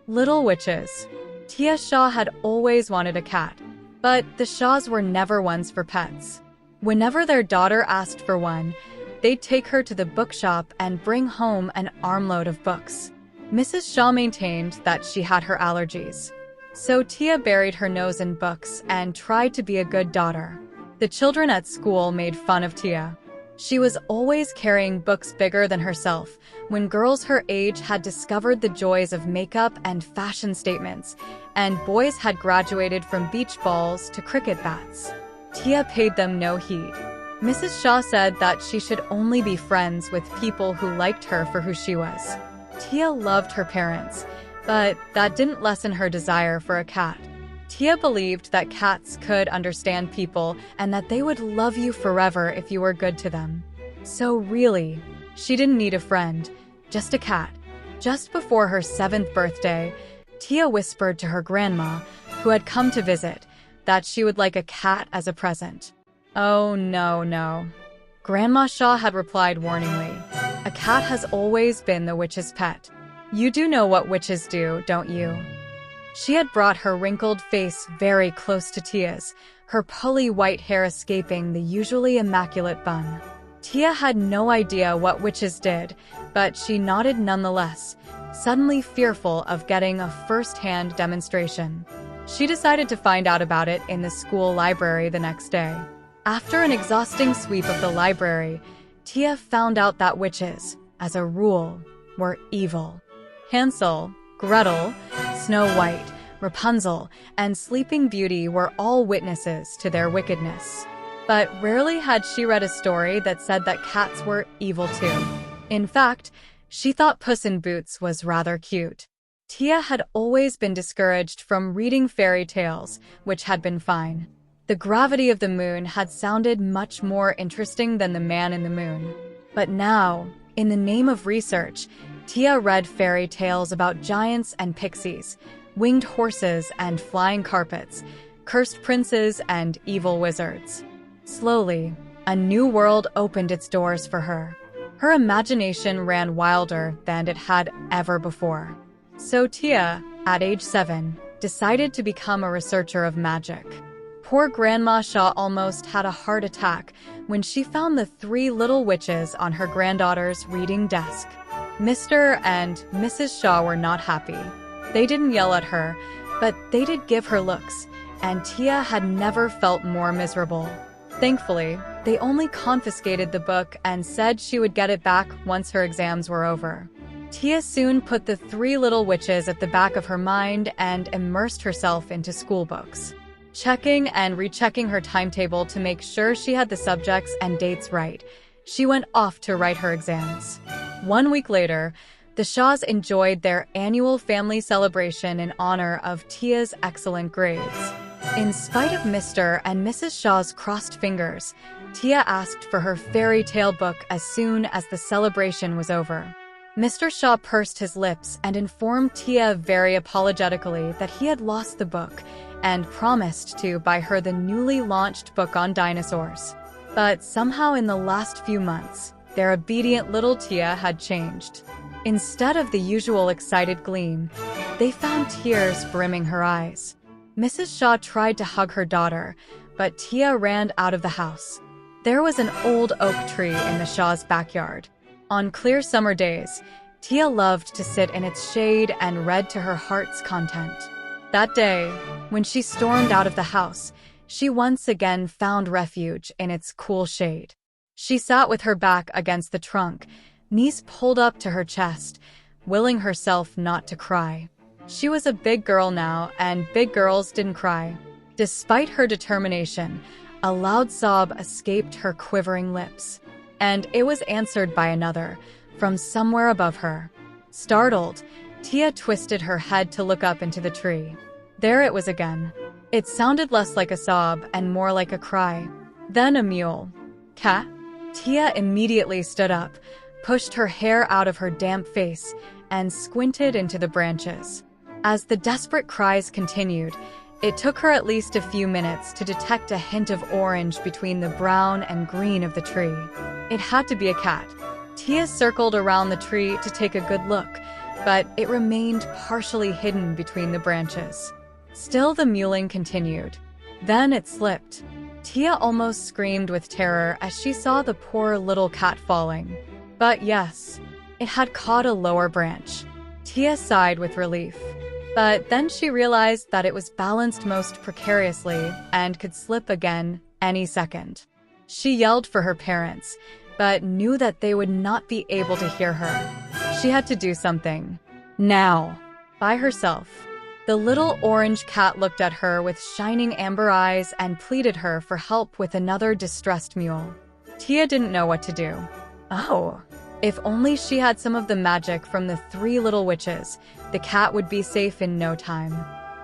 Little witches. Tia Shah had always wanted a cat, but the Shahs were never ones for pets. Whenever their daughter asked for one, they'd take her to the bookshop and bring home an armload of books. Mrs. Shah maintained that she had her allergies, so Tia buried her nose in books and tried to be a good daughter. The children at school made fun of Tia. She was always carrying books bigger than herself when girls her age had discovered the joys of makeup and fashion statements, and boys had graduated from beach balls to cricket bats. Tia paid them no heed. Mrs. Shah said that she should only be friends with people who liked her for who she was. Tia loved her parents, but that didn't lessen her desire for a cat. Tia believed that cats could understand people and that they would love you forever if you were good to them. So really, she didn't need a friend, just a cat. Just before her 7th birthday, Tia whispered to her grandma, who had come to visit, that she would like a cat as a present. Oh, no. Grandma Shah had replied warningly, "A cat has always been the witch's pet. You do know what witches do, don't you?" She had brought her wrinkled face very close to Tia's, her pearly white hair escaping the usually immaculate bun. Tia had no idea what witches did, but she nodded nonetheless, suddenly fearful of getting a first-hand demonstration. She decided to find out about it in the school library the next day. After an exhausting sweep of the library, Tia found out that witches, as a rule, were evil. Hansel, Gretel, Snow White, Rapunzel, and Sleeping Beauty were all witnesses to their wickedness. But rarely had she read a story that said that cats were evil too. In fact, she thought Puss in Boots was rather cute. Tia had always been discouraged from reading fairy tales, which had been fine. The gravity of the moon had sounded much more interesting than the man in the moon. But now, in the name of research, Tia read fairy tales about giants and pixies, winged horses and flying carpets, cursed princes and evil wizards. Slowly, a new world opened its doors for her. Her imagination ran wilder than it had ever before. So Tia, at age 7, decided to become a researcher of magic. Poor Grandma Shah almost had a heart attack when she found the 3 little witches on her granddaughter's reading desk. Mr. and Mrs. Shah were not happy. They didn't yell at her, but they did give her looks, and Tia had never felt more miserable. Thankfully, they only confiscated the book and said she would get it back once her exams were over. Tia soon put the 3 little witches at the back of her mind and immersed herself into school books, checking and rechecking her timetable to make sure she had the subjects and dates right. She went off to write her exams. 1 week later, the Shahs enjoyed their annual family celebration in honor of Tia's excellent grades. In spite of Mr. and Mrs. Shah's crossed fingers, Tia asked for her fairy tale book as soon as the celebration was over. Mr. Shah pursed his lips and informed Tia very apologetically that he had lost the book and promised to buy her the newly launched book on dinosaurs. But somehow in the last few months, their obedient little Tia had changed. Instead of the usual excited gleam, they found tears brimming her eyes. Mrs. Shah tried to hug her daughter, but Tia ran out of the house. There was an old oak tree in the Shah's backyard. On clear summer days, Tia loved to sit in its shade and read to her heart's content. That day, when she stormed out of the house, she once again found refuge in its cool shade. She sat with her back against the trunk, knees pulled up to her chest, willing herself not to cry. She was a big girl now, and big girls didn't cry. Despite her determination, a loud sob escaped her quivering lips, and it was answered by another, from somewhere above her. Startled, Tia twisted her head to look up into the tree. There it was again. It sounded less like a sob and more like a cry. Then a mewl. Cat? Tia immediately stood up, pushed her hair out of her damp face, and squinted into the branches. As the desperate cries continued, it took her at least a few minutes to detect a hint of orange between the brown and green of the tree. It had to be a cat. Tia circled around the tree to take a good look, but it remained partially hidden between the branches. Still, the mewling continued. Then it slipped. Tia almost screamed with terror as she saw the poor little cat falling. But yes, it had caught a lower branch. Tia sighed with relief. But then she realized that it was balanced most precariously and could slip again any second. She yelled for her parents, but knew that they would not be able to hear her. She had to do something. Now. By herself. The little orange cat looked at her with shining amber eyes and pleaded her for help with another distressed mule. Tia didn't know what to do. Oh, if only she had some of the magic from the 3 little witches, the cat would be safe in no time.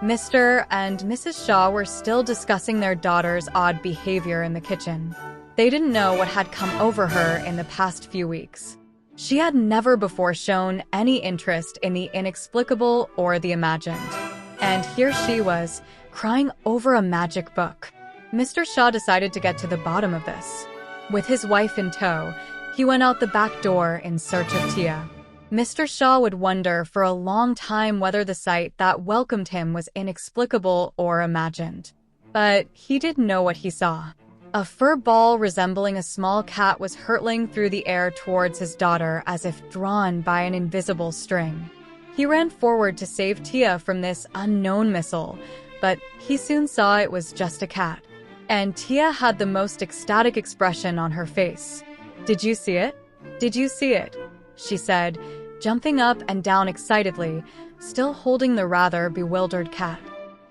Mr. and Mrs. Shah were still discussing their daughter's odd behavior in the kitchen. They didn't know what had come over her in the past few weeks. She had never before shown any interest in the inexplicable or the imagined. And here she was, crying over a magic book. Mr. Shah decided to get to the bottom of this. With his wife in tow, he went out the back door in search of Tia. Mr. Shah would wonder for a long time whether the sight that welcomed him was inexplicable or imagined. But he didn't know what he saw. A fur ball resembling a small cat was hurtling through the air towards his daughter as if drawn by an invisible string. He ran forward to save Tia from this unknown missile, but he soon saw it was just a cat. And Tia had the most ecstatic expression on her face. "Did you see it? Did you see it?" she said, jumping up and down excitedly, still holding the rather bewildered cat.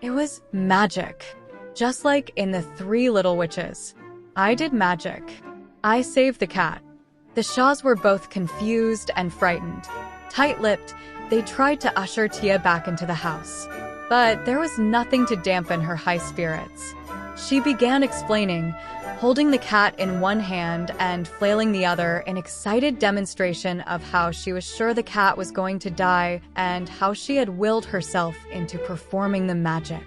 It was magic. Just like in the 3 little witches. I did magic. I saved the cat. The Shahs were both confused and frightened. Tight-lipped, they tried to usher Tia back into the house. But there was nothing to dampen her high spirits. She began explaining, holding the cat in one hand and flailing the other in excited demonstration of how she was sure the cat was going to die and how she had willed herself into performing the magic.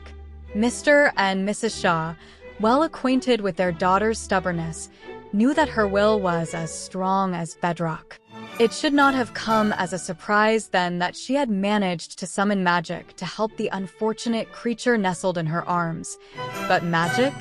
Mr. and Mrs. Shah, well acquainted with their daughter's stubbornness, knew that her will was as strong as bedrock. It should not have come as a surprise then that she had managed to summon magic to help the unfortunate creature nestled in her arms. But magic?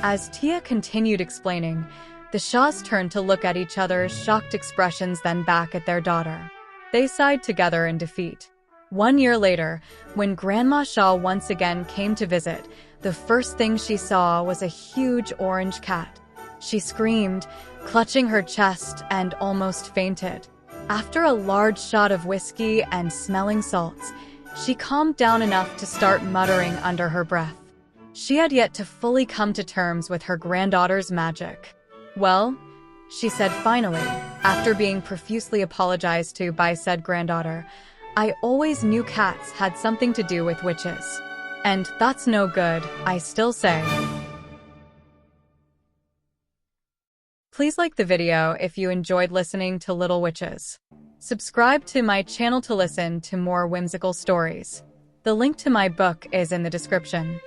As Tia continued explaining, the Shahs turned to look at each other's shocked expressions, then back at their daughter. They sighed together in defeat. 1 year later, when Grandma Shah once again came to visit, the first thing she saw was a huge orange cat. She screamed, clutching her chest, and almost fainted. After a large shot of whiskey and smelling salts, she calmed down enough to start muttering under her breath. She had yet to fully come to terms with her granddaughter's magic. "Well," she said finally, after being profusely apologized to by said granddaughter, "I always knew cats had something to do with witches. And that's no good, I still say." Please like the video if you enjoyed listening to Little Witches. Subscribe to my channel to listen to more whimsical stories. The link to my book is in the description.